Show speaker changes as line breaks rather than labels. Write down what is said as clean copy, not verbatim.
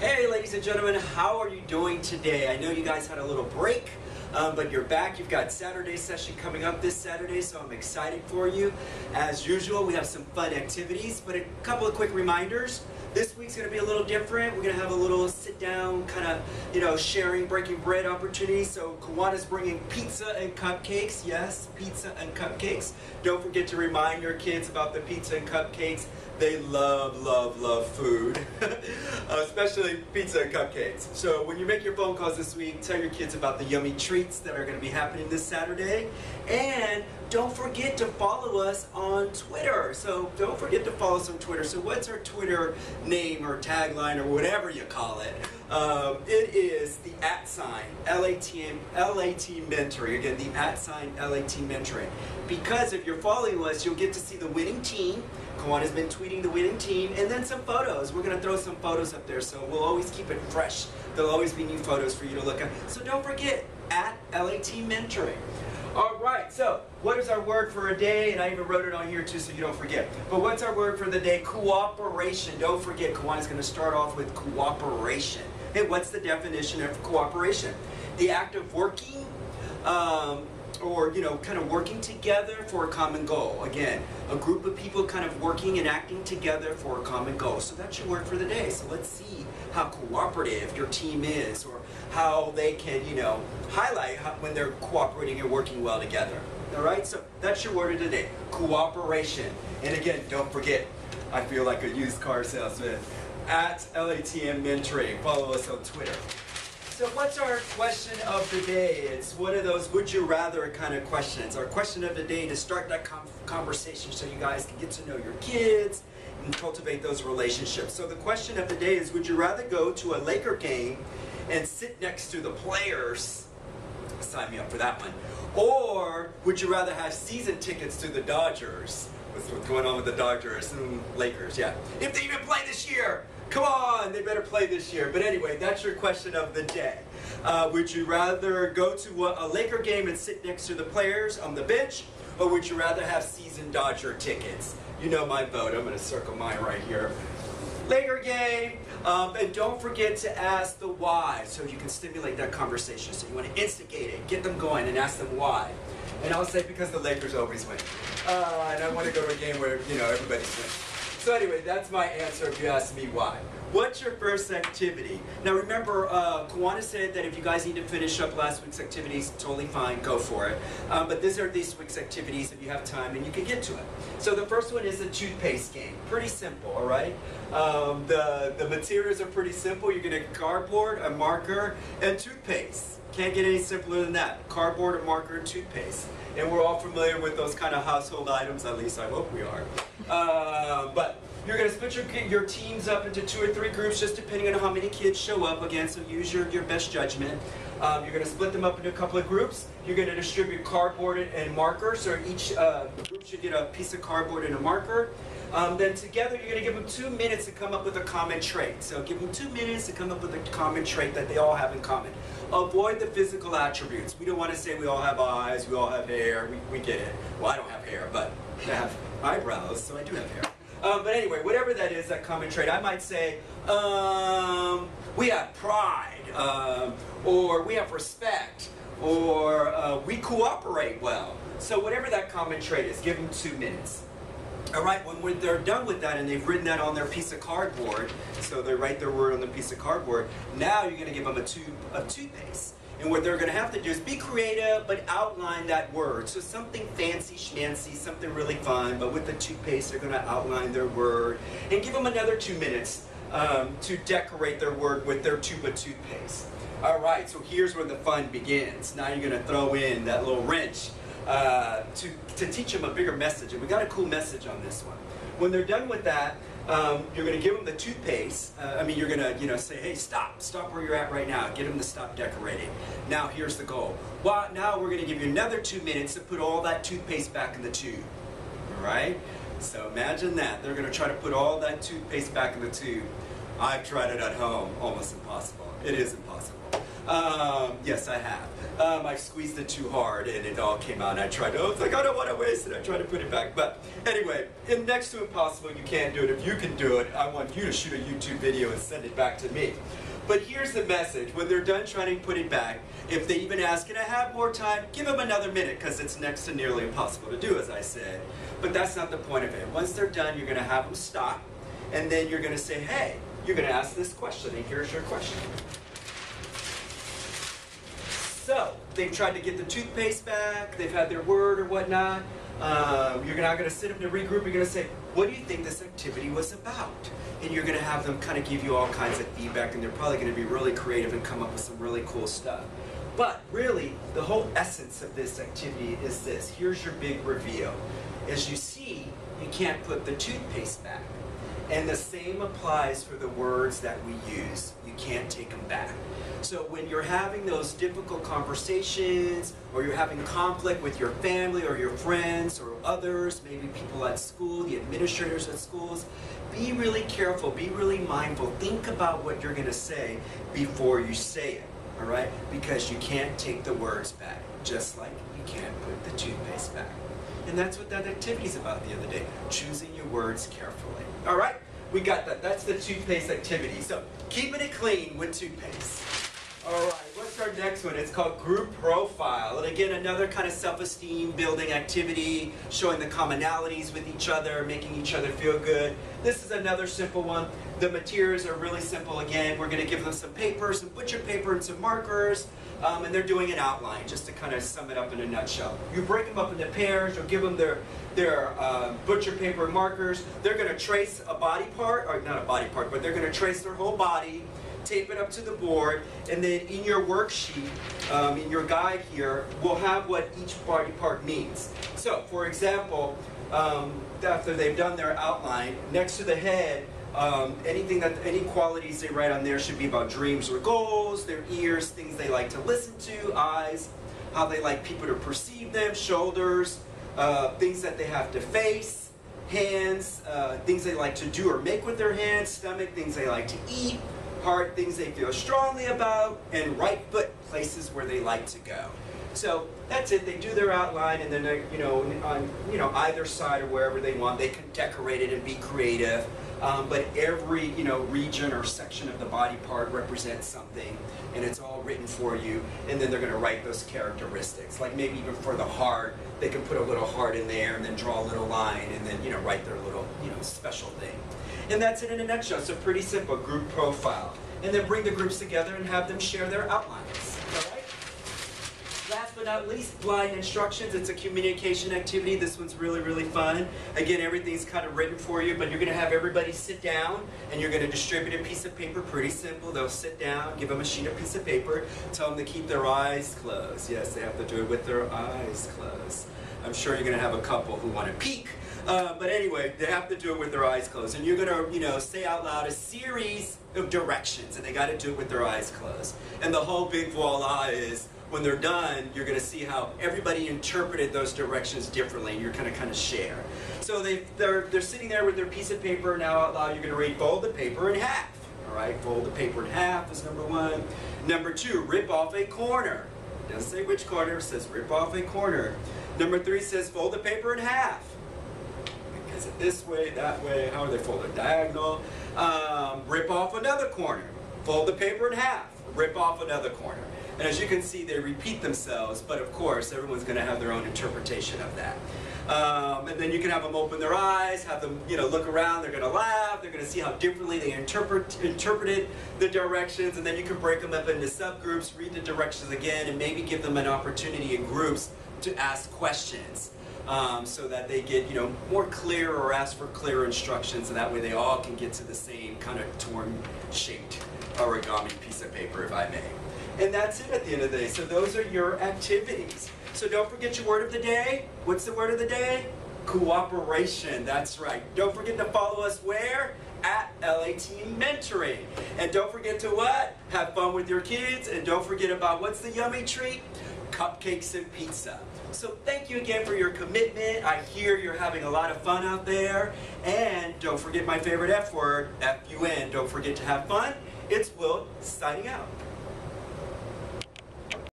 Hey ladies and gentlemen, how are you doing today? I know you guys had a little break, but you're back. You've got Saturday session coming up this Saturday, so I'm excited for you. As usual, we have some fun activities, but a couple of quick reminders. This week's going to be a little different. We're going to have a little sit-down kind of, sharing, breaking bread opportunity. So Kiwana's bringing pizza and cupcakes. Yes, pizza and cupcakes. Don't forget to remind your kids about the pizza and cupcakes. They love, love, love food, especially pizza and cupcakes. So when you make your phone calls this week, tell your kids about the yummy treats that are going to be happening this Saturday. And don't forget to follow us on Twitter. So don't forget to follow us on Twitter. So what's our Twitter name or tagline or whatever you call it? It is the @LAT Mentoring. Again, the @LAT Mentoring. Because if you're following us, you'll get to see the winning team. Kiwana's been tweeting the winning team, and then some photos. We're going to throw some photos up there, so we'll always keep it fresh. There'll always be new photos for you to look at. So don't forget, @LAT Mentoring. All right, so what is our word for a day? And I even wrote it on here too, so you don't forget. But what's our word for the day? Cooperation. Don't forget, Kiwana's going to start off with cooperation. Hey, what's the definition of cooperation? The act of working, or kind of working together for a common goal. Again, a group of people kind of working and acting together for a common goal. So that's your word for the day. So let's see how cooperative your team is, or how they can, highlight when they're cooperating and working well together. All right, so that's your word of the day, cooperation. And again, don't forget, I feel like a used car salesman, @LATM Mentoring. Follow us on Twitter. So what's our question of the day? It's one of those would you rather kind of questions. Our question of the day to start that conversation so you guys can get to know your kids and cultivate those relationships. So the question of the day is, would you rather go to a Laker game and sit next to the players? Sign me up for that one. Or would you rather have season tickets to the Dodgers? What's going on with the Dodgers and Lakers? Yeah. If they even play this year. Come on, they better play this year. But anyway, that's your question of the day. Would you rather go to a Laker game and sit next to the players on the bench, or would you rather have season Dodger tickets? You know my vote. I'm going to circle mine right here. Laker game. And don't forget to ask the why, so you can stimulate that conversation. So you want to instigate it, get them going, and ask them why. And I'll say because the Lakers always win. And I want to go to a game where, everybody's winning. So anyway, that's my answer if you ask me why. What's your first activity? Now remember, Kiwana said that if you guys need to finish up last week's activities, totally fine, go for it. But these are this week's activities if you have time and you can get to it. So the first one is a toothpaste game. Pretty simple, all right? The materials are pretty simple. You're going to cardboard, a marker, and toothpaste. Can't get any simpler than that. Cardboard, a marker, and toothpaste. And we're all familiar with those kind of household items, at least I hope we are. But you're going to split your teams up into 2 or 3 groups, just depending on how many kids show up. Again, so use your best judgment. You're going to split them up into a couple of groups. You're going to distribute cardboard and marker, so each group should get a piece of cardboard and a marker. Then together you're going to give them 2 minutes to come up with a common trait. So give them 2 minutes to come up with a common trait that they all have in common. Avoid the physical attributes. We don't want to say we all have eyes, we all have hair, we get it. Well, I don't have hair, but I have eyebrows, so I do have hair. But anyway, whatever that is, that common trait, I might say, we have pride, or we have respect, or we cooperate well. So whatever that common trait is, give them 2 minutes. All right, when they're done with that and they've written that on their piece of cardboard, so they write their word on the piece of cardboard, now you're going to give them a tube of toothpaste. And what they're going to have to do is be creative, but outline that word. So something fancy schmancy, something really fun, but with the toothpaste, they're going to outline their word. And give them another 2 minutes to decorate their word with their tube of toothpaste. All right, so here's where the fun begins. Now you're going to throw in that little wrench to teach them a bigger message. And we got a cool message on this one. When they're done with that, you're going to give them the toothpaste. You're going to, say, hey, stop where you're at right now. Get them to stop decorating. Now here's the goal. Well, now we're going to give you another 2 minutes to put all that toothpaste back in the tube. All right? So imagine that. They're going to try to put all that toothpaste back in the tube. I've tried it at home. Almost impossible. It is impossible. Yes, I have. I squeezed it too hard and it all came out and I tried to, it's like, I don't want to waste it. I tried to put it back. But anyway, in Next to Impossible, you can't do it. If you can do it, I want you to shoot a YouTube video and send it back to me. But here's the message. When they're done trying to put it back, if they even ask, can I have more time? Give them another minute, because it's next to nearly impossible to do, as I said. But that's not the point of it. Once they're done, you're going to have them stop. And then you're going to say, hey, you're going to ask this question, and here's your question. So, they've tried to get the toothpaste back, they've had their word or whatnot. You're now going to sit them to regroup, you're going to say, what do you think this activity was about? And you're going to have them kind of give you all kinds of feedback, and they're probably going to be really creative and come up with some really cool stuff. But really, the whole essence of this activity is this. Here's your big reveal. As you see, you can't put the toothpaste back. And the same applies for the words that we use. You can't take them back. So when you're having those difficult conversations, or you're having conflict with your family or your friends or others, maybe people at school, the administrators at schools, be really careful, be really mindful. Think about what you're going to say before you say it, all right? Because you can't take the words back, just like you can't put the toothpaste back. And that's what that activity is about at the end of the day, choosing your words carefully. All right, we got that. That's the toothpaste activity. So keeping it clean with toothpaste. All right, what's our next one? It's called Group Profile. And again, another kind of self-esteem building activity, showing the commonalities with each other, making each other feel good. This is another simple one. The materials are really simple. Again, we're going to give them some paper, some butcher paper, and some markers. And they're doing an outline, just to kind of sum it up in a nutshell. You break them up into pairs, or give them their butcher paper markers. They're going to trace a body part, or not a body part, but they're going to trace their whole body, tape it up to the board, and then in your worksheet, in your guide here, we'll have what each body part means. So, for example, after they've done their outline, next to the head, any qualities they write on there should be about dreams or goals, their ears, things they like to listen to, eyes, how they like people to perceive them, shoulders, things that they have to face, hands, things they like to do or make with their hands, stomach, things they like to eat, heart, things they feel strongly about, and right foot, places where they like to go. So that's it. They do their outline, and then on either side or wherever they want, they can decorate it and be creative. But every region or section of the body part represents something, and it's all written for you. And then they're going to write those characteristics. Like maybe even for the heart, they can put a little heart in there, and then draw a little line, and then write their little special thing. And that's it in a nutshell. So pretty simple group profile. And then bring the groups together and have them share their outlines. All right? Last but not least, blind instructions. It's a communication activity. This one's really, really fun. Again, everything's kind of written for you, but you're going to have everybody sit down, and you're going to distribute a piece of paper. Pretty simple. They'll sit down, give them a sheet of piece of paper, tell them to keep their eyes closed. Yes, they have to do it with their eyes closed. I'm sure you're going to have a couple who want to peek. But anyway, they have to do it with their eyes closed. And you're going to, say out loud a series of directions, and they got to do it with their eyes closed. And the whole big voila is, when they're done, you're going to see how everybody interpreted those directions differently, and you're going to kind of share. So they're sitting there with their piece of paper. Now out loud, you're going to read, fold the paper in half. All right, fold the paper in half is number one. Number two, rip off a corner. It doesn't say which corner, it says rip off a corner. Number three says fold the paper in half. Is it this way, that way? How are they folded? Diagonal. Rip off another corner. Fold the paper in half. Rip off another corner. And as you can see, they repeat themselves, but of course, everyone's going to have their own interpretation of that. And then you can have them open their eyes, have them, look around. They're going to laugh. They're going to see how differently they interpreted the directions, and then you can break them up into subgroups, read the directions again, and maybe give them an opportunity in groups to ask questions. So that they get, more clear, or ask for clearer instructions, and that way they all can get to the same kind of torn, shaped origami piece of paper, if I may. And that's it at the end of the day. So those are your activities. So don't forget your word of the day. What's the word of the day? Cooperation. That's right. Don't forget to follow us where? At LAT Mentoring. And don't forget to what? Have fun with your kids. And don't forget about what's the yummy treat? Cupcakes and pizza. So thank you again for your commitment. I hear you're having a lot of fun out there. And don't forget my favorite F word, F-U-N. Don't forget to have fun. It's Will signing out.